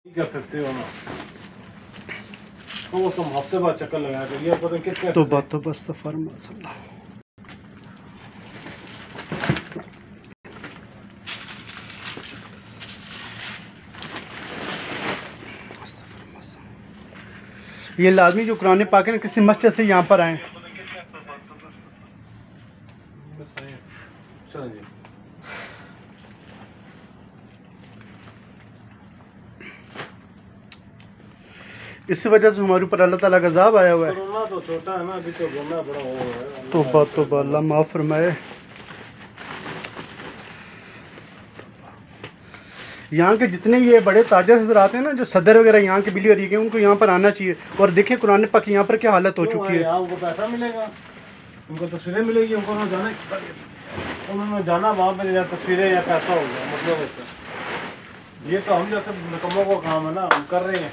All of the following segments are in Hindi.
कर सकते हो ना, तो तुम हफ्ते बाद चक्कर लगा कर ये पता कितने तो बात तो बस फरमा। ये लाजमी जो कुरान पाक है ना किसी मस्जिद से यहाँ पर आए। इसी वजह से हमारे ऊपर अल्लाह ताला का अज़ाब आया हुआ है। कोरोना तो छोटा है ना, अभी तो गोना बड़ा हो रहा है। तो बात तो अल्लाह माफ़ फरमाए। यहाँ के जितने ये बड़े ताजर नजर आते हैं ना, जो सदर वगैरह यहाँ के बिली और ये उनको यहाँ पर आना चाहिए और देखें कुरान पाक यहाँ पर क्या हालत हो चुकी है। यहाँ उनको पैसा मिलेगा, उनको तस्वीरें मिलेगी, उनको ना जाना, उन्होंने जाना वहाँ पे या तस्वीरें या पैसा हो गया मतलब है। ये तो हम जैसे निकम्मों का काम है ना, हम कर रहे हैं।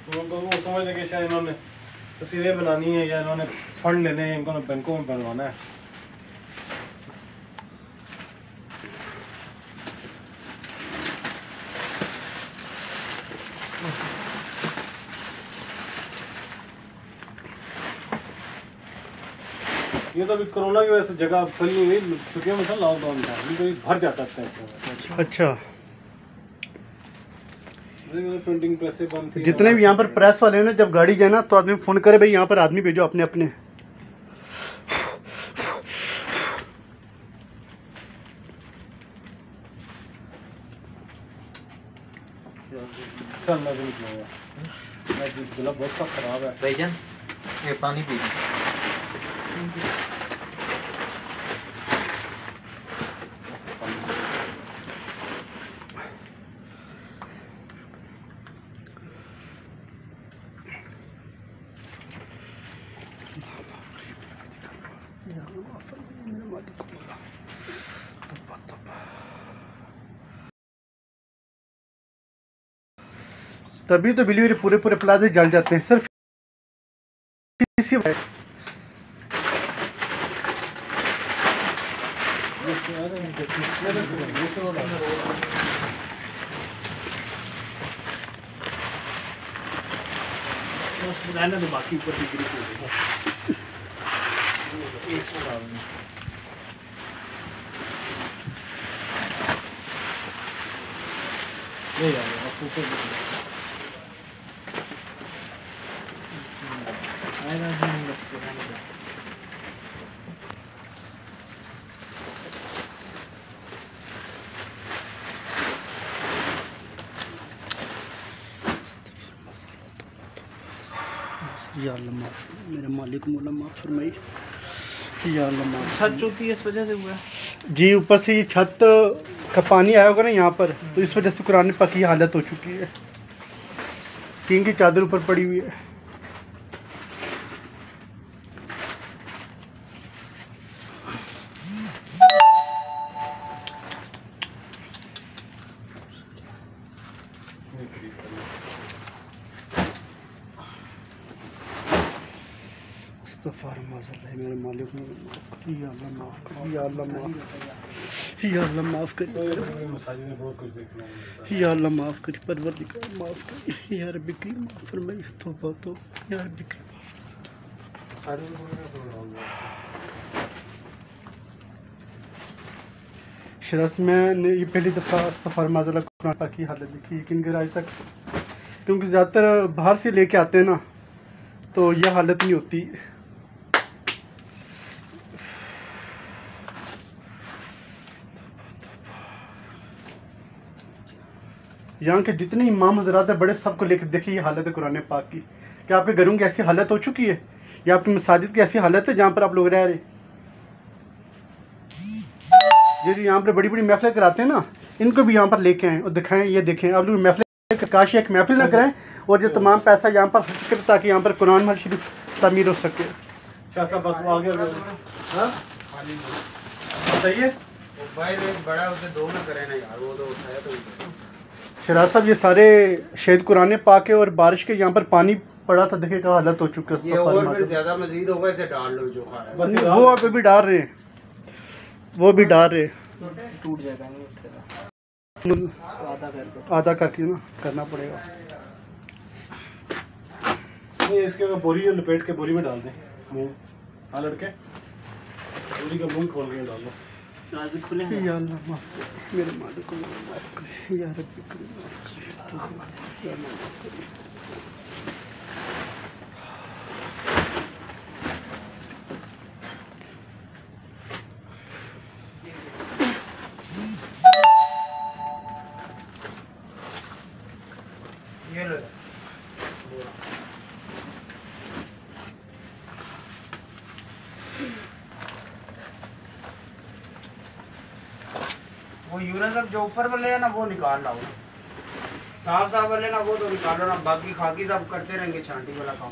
तो उनको वो समझ लेंगे शायद इन्होंने तस्वीरें बनानी है या इन्होंने फंड लेने हैं, इनको बैंकों में बनवाना है। ये तो अभी कोरोना की वजह से जगह फैली हुई, छुट्टियों में था, लॉकडाउन था, तो भर जाता था। अच्छा, प्रिंटिंग प्रेसें बंद थी। जितने भी यहाँ पर प्रेस वाले हैं ना, जब गाड़ी जाए ना तो आदमी फ़ोन करे भाई यहाँ पर आदमी भेजो अपने अपने। बहुत खराब है भाईजान, ये पानी पी तभी तो बिलीवर पूरे पूरे प्लाजे जल जाते हैं सिर्फ इसी वजह। बाकी ऊपर डिग्री ले जाएगा या अल्लाह माफ़, मेरे मालिक मौला माफ़ फरमाई। या अल्लाह माफ़। छत चोती है, इस वजह से हुआ है जी, ऊपर से ये छत का पानी आया होगा ना यहाँ पर, तो इस वजह से कुरान पाक की हालत हो चुकी है। टीन की चादर ऊपर पड़ी हुई है। मेरे मालिक या अल्लाह माफ़ कर, या अल्लाह माफ़, या अल्लाह माफ़ कर, या अल्लाह माफ़ कर, परवरदिगार माफ़ कर, या रब्बी करीम माफ़ फरमाई। तौबा तो या रब्बी करीम। शरास मैंने ये पहली दफ़ा इस्तग़फ़ार माज़अल्लाह कुरान पाक की हालत देखी, यकीन कर आज तक, क्योंकि ज़्यादातर बाहर से लेके आते हैं ना तो यह हालत नहीं होती। यहाँ के जितने इमाम हज़रात है बड़े, सबको लेकर देखिए ये हालत है कुरान पाक की। क्या आपके घरों की ऐसी हालत हो चुकी है या आपकी मसाजिद की ऐसी हालत है जहाँ पर आप लोग रह रहे? ये जो यहाँ पर बड़ी बड़ी महफिलें कराते हैं ना, इनको भी यहाँ पर लेके आएँ और दिखाएं, ये देखें आप लोग महफिल काश एक महफिल ना कराएं और जो तमाम पैसा यहाँ पर खर्च करें ताकि यहाँ पर कुरान महल शरीफ तामीर हो सके। बताइए शराज साहब, ये सारे शहीद कुरान पाक है और बारिश के यहाँ पर पानी पड़ा था, देखे क्या हालत हो चुकी है। ये और फिर ज्यादा मजीद होगा, इसे डाल लो जो खा रहा है। वो अभी भी डाल रहे हैं, वो भी डाल रहे हैं। टूट जाएगा। आधा करके ना करना पड़ेगा। नहीं इसके अगर बोरी जो लपेट के बोरी में डाल दें मूंग, हाँ लड़के बोरी का मूंग खोल के डाल दो। आज खुले हैं। या अल्लाह माफ़ कर, मेरे मालिक को माफ़ कर, या रब्बी को माफ़ कर, या अल्लाह माफ़ कर। ये लो वो यूरा सब जो ऊपर वाले है ना वो निकाल लाओ ना, साफ साफ वाले ना वो तो निकालो ना, बाकी खाकी सब करते रहेंगे छांटी वाला काम।